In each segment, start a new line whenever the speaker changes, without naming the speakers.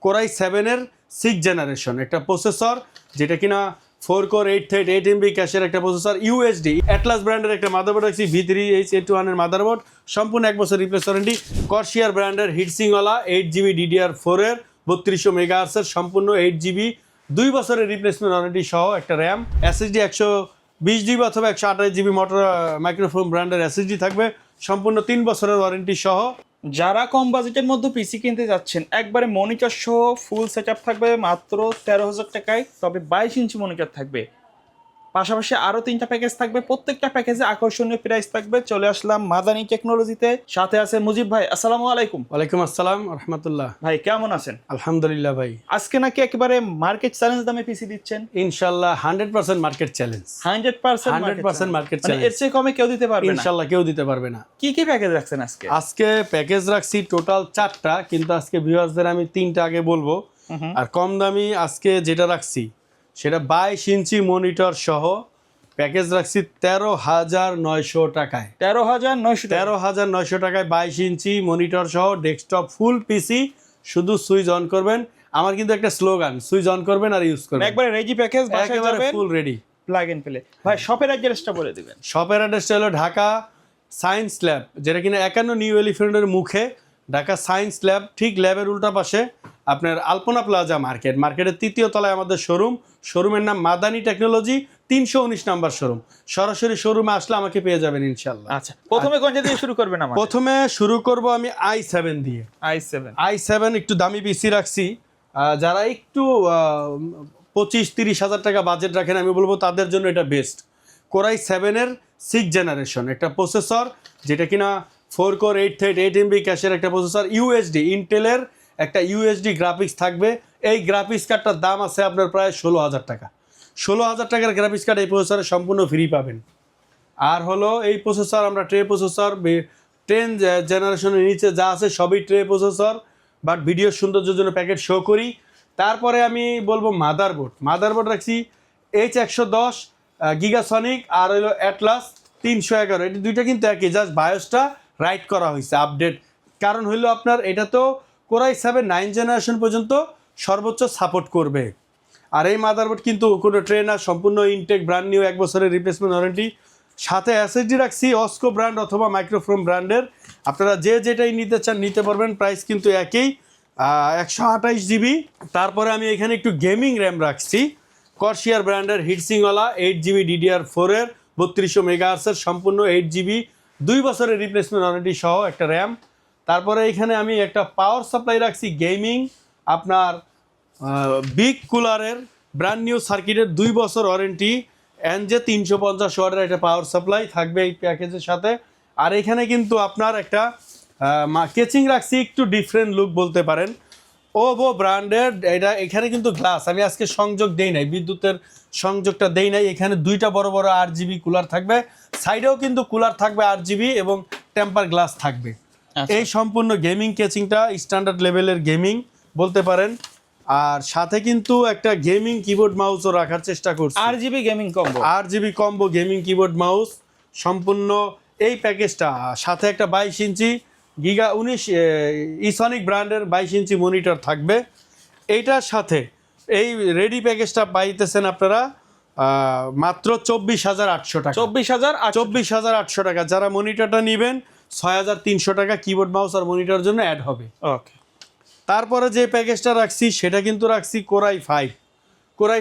Core i 7 এর 6 generation একটা processor, যেটা কিনা 4 কোর 8 থ্রেড 8 MB ক্যাশের একটা প্রসেসর, ইউএসডি অ্যাটলাস ব্র্যান্ডের একটা মাদারবোর্ড রাখছি, V3H821 এর মাদারবোর্ড, সম্পূর্ণ 1 বছর রিপ্লেস ওয়ারেন্টি। কর্সিয়ার ব্র্যান্ডের হিটসিংওয়ালা 8GB DDR4 এর 3200 মেগাহার্টজের সম্পূর্ণ 8GB 2 বছরের রিপ্লেসমেন্ট ওয়ারেন্টি সহ একটা র্যাম, SSD 120GB অথবা 128GB মোটর মাইক্রোফোন ব্র্যান্ডের SSD থাকবে, সম্পূর্ণ 3 বছরের ওয়ারেন্টি সহ।
যারা কম বাজেটের মধ্যে পিসি কিনতে যাচ্ছেন, একবারে মনিটর সহ ফুল সেটআপ থাকবে মাত্র 13,000 টাকায়, তবে 22 ইঞ্চি মনিটর থাকবে। পাশাপাশি আরো 3টা প্যাকেজ থাকবে, প্রত্যেকটা প্যাকেজে আকর্ষণীয় প্রাইস থাকবে। চলে আসলাম মাদানী টেকনোলজিতে, সাথে আছে মুজিব ভাই। আসসালামু আলাইকুম।
ওয়ালাইকুম আসসালাম রাহমাতুল্লাহ।
ভাই কেমন আছেন?
আলহামদুলিল্লাহ ভাই।
আজকে নাকি একেবারে মার্কেট চ্যালেঞ্জ দামে পিসি দিচ্ছেন?
ইনশাআল্লাহ 100% মার্কেট চ্যালেঞ্জ।
100%
মার্কেট
মানে
চ্যালেঞ্জ।
এর চেয়ে কমে কেউ দিতে পারবে না
ইনশাআল্লাহ কেউ দিতে পারবে না।
কি কি প্যাকেজ রাখছেন আজকে?
আজকে প্যাকেজ রাখছি টোটাল 4টা, কিন্তু আজকে ভিউয়ার্সদের আমি 3টা আগে বলবো। আর কম দামি আজকে যেটা রাখছি সেটা 22 ইঞ্চি মনিটর সহ প্যাকেজ রাখছি 13,900 টাকায়।
13,900
টাকায় 22 ইঞ্চি মনিটর সহ ডেস্কটপ ফুল পিসি। শুধু সুইচ অন করবেন, আমার কিন্তু একটা স্লোগান, সুইচ অন করবেন আর ইউজ করবেন।
একবারে রেডি প্যাকেজ,
একেবারে full ready,
plug and play. ভাই শপের অ্যাড্রেসটা বলে দিবেন।
শপের অ্যাড্রেসটা হলো ঢাকা সায়েন্স ল্যাব, যেটা কিনা 51 নিউ এলিফ্যান্টের মুখে। ঢাকা সায়েন্স ল্যাব, ঠিক ল্যাবের উল্টা পাশে আপনার আলপনা প্লাজা মার্কেটের 3য় তলায় আমাদের শোরুমের নাম মাদানী টেকনোলজি, 319 নাম্বার শোরুম। সরাসরি শোরুমে আসলে আমাকে পেয়ে যাবেন ইনশাআল্লাহ।
আচ্ছা, প্রথমে কোনটা দিয়ে শুরু করবেন?
প্রথমে শুরু করব আমি i7 দিয়ে। i7 একটু দামি পিসি রাখছি। যারা একটু 25-30 হাজার টাকা বাজেট রাখেন, আমি বলবো তাদের জন্য এটা বেস্ট। কোরাই 7 এর 6 জেনারেশন একটা প্রসেসর, যেটা কিনা 4 কোর 8 থ্রেড 8 MB ক্যাশের একটা প্রসেসর, ইউএসডি ইন্টেলের একটা ইউএসডি গ্রাফিক্স থাকবে। এই গ্রাফিক্স কার্ডটার দাম আছে আপনার প্রায় 16,000 টাকা। 16,000 টাকার গ্রাফিক্স কার্ড এই প্রসেসরে সম্পূর্ণ ফ্রি পাবেন। আর হলো এই প্রসেসর আমরা ট্রে প্রসেসর 10 জেনারেশনের নিচে যা আছে সবই ট্রে প্রসেসর, বাট ভিডিওর সৌন্দর্যের জন্য প্যাকেট শো করি। তারপরে আমি বলবো মাদারবোর্ড রাখছি H110 গিগাসনিক, আর হলো অ্যাটলাস 311। এটি দুইটা কিন্তু একই, জাস্ট বায়োসটা রাইট করা হয়েছে আপডেট। কারণ হইলো আপনার এটা তো কোরাই 7 9 জেনারেশন পর্যন্ত সর্বোচ্চ সাপোর্ট করবে। আর এই মাদারবোর্ড কিন্তু কোনো ট্রেনার, সম্পূর্ণ ইনটেক ব্র্যান্ড নিউ 1 বছরের রিপ্লেসমেন্ট ওয়ারেন্টি। সাথে SSD রাখছি অস্কো ব্র্যান্ড অথবা মাইক্রোফোন ব্র্যান্ডের। আপনারা যেটাই নিতে চান নিতে পারবেন, প্রাইস কিন্তু একই, 128GB। তারপরে আমি এখানে একটু গেমিং র্যাম রাখছি, কর্সিয়ার ব্র্যান্ডের হিটসিংওয়ালা 8GB DDR4 এর 3200 মেগাহার্টজের সম্পূর্ণ 8GB 2 বছরের রিপ্লেসমেন্ট ওয়ারেন্টি সহ একটা র্যাম। তারপরে এখানে আমি একটা পাওয়ার সাপ্লাই রাখছি গেমিং, আপনার বিগ কুলারের ব্র্যান্ড নিউ সার্কিটের 2 বছর ওয়ারেন্টি, NJ 350 ওয়াটের একটা পাওয়ার সাপ্লাই থাকবে এই প্যাকেজের সাথে। আর এখানে কিন্তু আপনার একটা কেচিং রাখছি, একটু ডিফারেন্ট লুক বলতে পারেন, ওভো ব্র্যান্ডের। এটা এখানে কিন্তু গ্লাস, আমি আজকে সংযোগ দেই নাই, বিদ্যুতের সংযোগটা দেই নাই। এখানে 2টা বড় বড় 8GB কুলার থাকবে, সাইডেও কিন্তু কুলার থাকবে 8GB এবং টেম্পার গ্লাস থাকবে। এই সম্পূর্ণ গেমিং কেচিংটা স্ট্যান্ডার্ড লেভেলের গেমিং বলতে পারেন। আর সাথে কিন্তু একটা গেমিং কিবোর্ড মাউসও রাখার চেষ্টা করছি,
RGB
combo gaming keyboard mouse সম্পূর্ণ এই প্যাকেজটা। সাথে একটা 22 ইঞ্চি গিগা 19 ইসনিক ব্র্যান্ডের 22 ইঞ্চি মনিটর থাকবে। এইটার সাথে এই রেডি প্যাকেজটা পাইতেছেন আপনারা মাত্র 24,800 টাকা। 24,800 টাকা। যারা মনিটরটা নেবেন 6,300 টাকা কিবোর্ড মাউস আর মনিটরের জন্য অ্যাড হবে।
ওকে।
তারপরে যে প্যাকেজটা রাখছি সেটা কিন্তু রাখছি কোরাই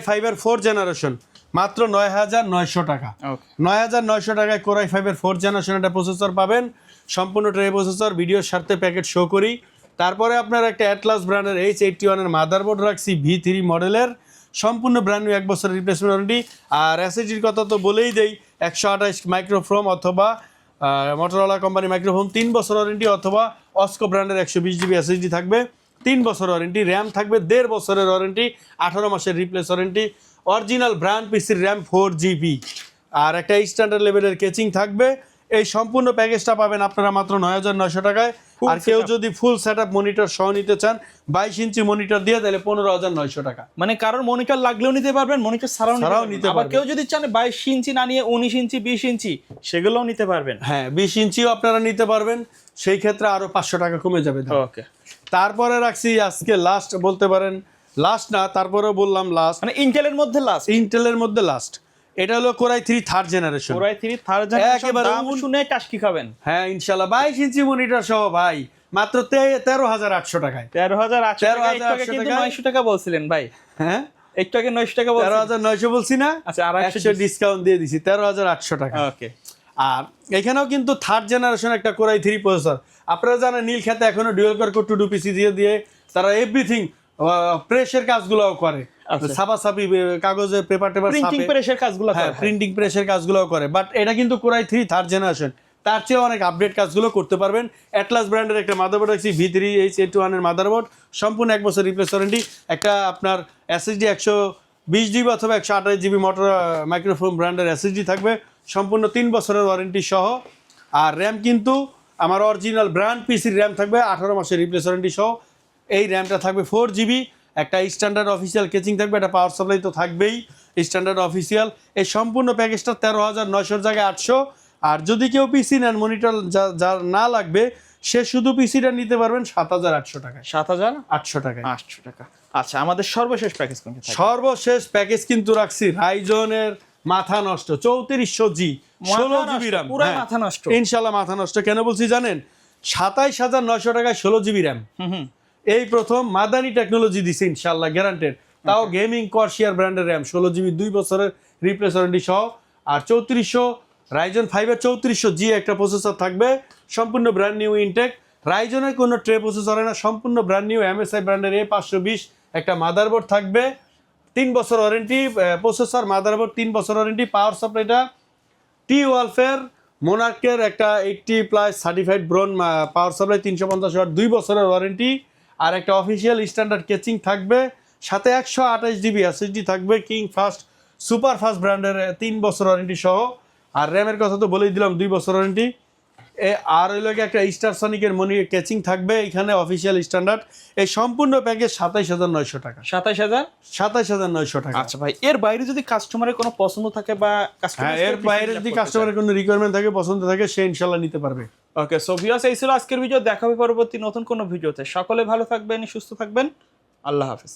5 এর 4 জেনারেশন, মাত্র 9,900 টাকা। 9,900 টাকায় কোরাই 5 এর 4 জেনারেশন একটা প্রসেসর পাবেন, সম্পূর্ণ ট্রে প্রসেসর। ভিডিওর স্বার্থে প্যাকেট শো করি। তারপরে আপনার একটা অ্যাটলাস ব্র্যান্ডের H81 এর মাদারবোর্ড রাখছি, V3 মডেলের, সম্পূর্ণ ব্র্যান্ড নিউ 1 বছর রিপ্লেসমেন্ট ওয়ারেন্টি। আর SSDর কথা তো বলেই দেই, 128 মাইক্রোফোন অথবা মোটরোলা কোম্পানি মাইক্রোফোন 3 বছর ওয়ারেন্টি, অথবা অস্কো ব্র্যান্ডের 120GB SSD থাকবে 3 বছর ওয়ারেন্টি। র্যাম থাকবে 1.5 বছরের ওয়ারেন্টি, 18 মাসের রিপ্লেস ওয়ারেন্টি। অরিজিনাল ব্র্যান্ড পিসির র্যাম 4GB, আর একটা স্ট্যান্ডার্ড লেভেলের কেচিং থাকবে। এই সম্পূর্ণ প্যাকেজটা পাবেন আপনারা মাত্র 9,900 টাকায়। আর কেউ যদি ফুল সেটআপ মনিটর সহ নিতে চান 22 ইঞ্চি মনিটর দিয়ে, তাহলে 15,900 টাকা।
মানে কারোর মনিটর লাগলেও নিতে পারবেন, মনিটর ছাড়াও নিতে পারবেন। আবার কেউ যদি চান 22 ইঞ্চি না নিয়ে 19 ইঞ্চি 20 ইঞ্চি সেগুলোও নিতে পারবেন।
হ্যাঁ, 20 ইঞ্চিও আপনারা নিতে পারবেন, সেই ক্ষেত্রে আরো 500 টাকা কমে যাবে।
ওকে।
তারপরে রাখছি আজকে লাস্ট বলতে পারেন, লাস্ট না তারপরেও বললাম লাস্ট,
মানে ইন্টেলের মধ্যে লাস্ট,
ইন্টেলের মধ্যে লাস্ট। এটা হলো core i 3 third generation.
Core i 3 third generation,
একেবারে
দাম শুনে টাস্কি খাবেন।
হ্যাঁ ইনশাআল্লাহ 22 ইঞ্চি মনিটর সহ ভাই মাত্র 13,800 টাকায়।
13,800 টাকা, একটু আগে কিন্তু 900 টাকা বলছিলেন ভাই।
হ্যাঁ
একটু আগে 900 টাকা বলছিলেন।
13,900 বলছি না?
আচ্ছা, আর
100 ডিসকাউন্ট দিয়ে দিছি, 13,800 টাকা।
ওকে।
আর এখানেও কিন্তু থার্ড জেনারেশন একটা কোরাই 3 প্রসেসর। আপনারা জানেন নীল খেতে এখনো ডুয়াল কোর কোর 2 পিসি দিয়ে তারা এভরিথিং প্রেসের কাজগুলোও করে, ছাপাছাপি কাগজে পেপার টেপার
প্রিন্টিং প্রেসের কাজগুলো করে,
প্রিন্টিং প্রেসের কাজগুলোও করে। বাট এটা কিন্তু কোরাই 3 থার্ড জেনারেশন, তার চেয়ে অনেক আপডেট কাজগুলো করতে পারবেন। অ্যাটলাস ব্র্যান্ডের একটা মাদারবোর্ড আছে V3H821 এর মাদারবোর্ড, সম্পূর্ণ 1 বছর রিপ্লেস ওয়ারেন্টি। একটা আপনার এসএসডি 120 জিবি অথবা 128 জিবি মোটর মাইক্রোফোন ব্র্যান্ডের এসএসডি থাকবে, সম্পূর্ণ 3 বছরের ওয়ারেন্টি সহ। আর র্যাম কিন্তু আমার অরিজিনাল ব্র্যান্ড পিসির র্যাম থাকবে 18 মাসের রিপ্লেস ওয়ারেন্টি সহ। এই র্যামটা থাকবে 4 জিবি, একটা স্ট্যান্ডার্ড অফিসিয়াল কেচিং থাকবে, একটা পাওয়ার সাপ্লাই তো থাকবেই স্ট্যান্ডার্ড অফিসিয়াল। এই সম্পূর্ণ প্যাকেজটা 13,900 জায়গায় 800। আর যদি কেউ পিসি নেন মনিটর যার না লাগবে, সে শুধু পিসিটা নিতে পারবেন 7,800 টাকায়।
7,800
টাকায়।
800 টাকা। আচ্ছা, আমাদের সর্বশেষ প্যাকেজ কোনটা থাকবে?
সর্বশেষ প্যাকেজ কিন্তু রাখছি রাইজনের মাথা নষ্ট 3400G 16 জিবি র্যাম।
পুরো মাথা নষ্ট
ইনশাআল্লাহ মাথা নষ্ট। কেন বলছি জানেন? 27,900 টাকায় 16 জিবি র্যাম। এই প্রথম মাদানি টেকনোলজি দিছে ইনশাআল্লাহ গ্যারান্টেড, তাও গেমিং কর্সিয়ার ব্র্যান্ডের র্যাম 16 জিবি 2 বছরের রিপ্লেস ওয়ারেন্টি সহ। আর 3400 রাইজন 5 এর 3400G একটা প্রসেসর থাকবে, সম্পূর্ণ ব্র্যান্ড নিউ ইনটেক। রাইজনের কোনো ট্রে প্রসেসর হয় না, সম্পূর্ণ ব্র্যান্ড নিউ MSI ব্র্যান্ডের A520 একটা মাদারবোর্ড থাকবে, 3 বছর ওয়ারেন্টি। প্রসেসর মাদারবোর্ড 3 বছর ওয়ারেন্টি। পাওয়ার সাপ্লাইটা T-Wolf-এর মোনার্কের একটা 80+ সার্টিফাইড ব্রোন পাওয়ার সাপ্লাই 350 ওয়াট, 2 বছরের ওয়ারেন্টি। আর একটা অফিসিয়াল স্ট্যান্ডার্ড কেচিং থাকবে, সাথে 128 জিবি এসএসডি থাকবে, কিং ফাস্ট সুপার ফাস্ট ব্র্যান্ডের 3 বছর ওয়ারেন্টি সহ। আর র্যামের কথা তো বলেই দিলাম, 2 বছর ওয়ারেন্টি। আর ওই লোক একটা স্টার সনিকের মনি কেচিং থাকবে এখানে অফিসিয়াল স্ট্যান্ডার্ড। এই সম্পূর্ণ প্যাকেজ 27,900 টাকা। 27,900 টাকা।
আচ্ছা ভাই, এর বাইরে যদি কাস্টমারের কোনো পছন্দ থাকে বা
এর বাইরে যদি কাস্টমারের কোনো রিকোয়ারমেন্ট থাকে, পছন্দ থাকে, সে ইনশাআল্লাহ নিতে পারবে।
ওকে, সো ভিউয়ার্স, এই ছিল আজকের ভিডিও। দেখা হবে পরবর্তী নতুন কোনো ভিডিওতে। সকলে ভালো থাকবেন, সুস্থ থাকবেন। আল্লাহ হাফেজ।